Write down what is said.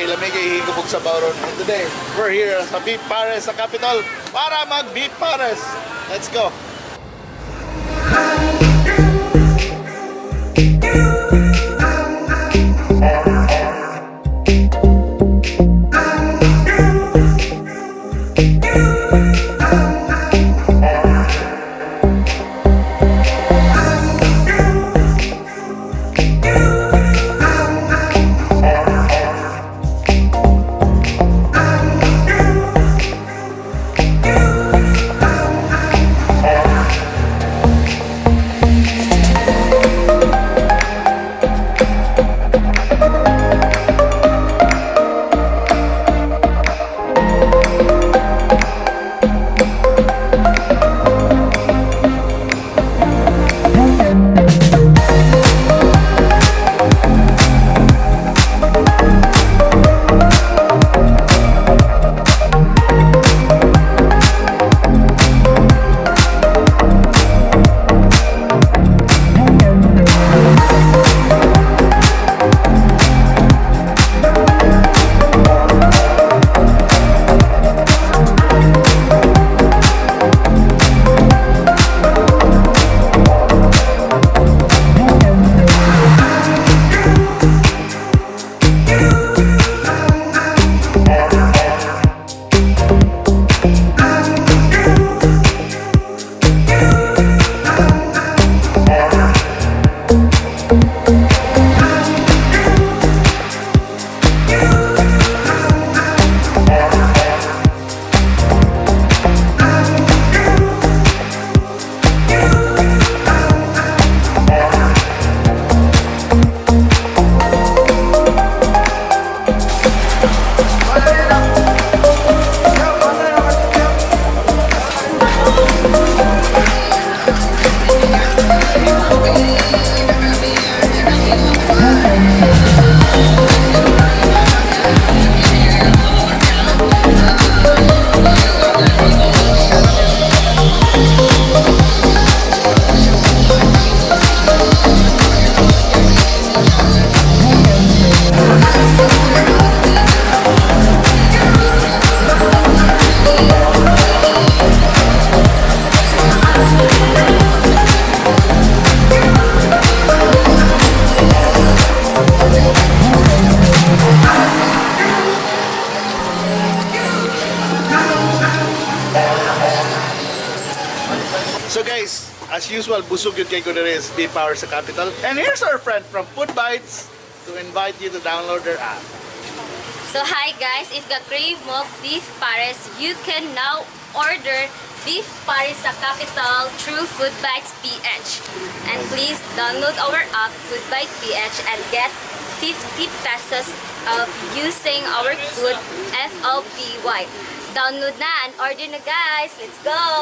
kay lamig kay higubog sa bawron. And today, we're here sa Beef Pares sa Capital para mag-Beef Pares. Let's go! So guys, as usual, busog yun kay Kuneres, Beef Pares sa Capital. And here's our friend from Foodbytes to invite you to download their app. So hi guys, if the crave mo Beef Pares, you can now order Beef Pares sa Capital through Foodbytes PH. And please download our app, Foodbytes PH, and get 50 pesos of using our code FLPY. Download na and order na guys. Let's go!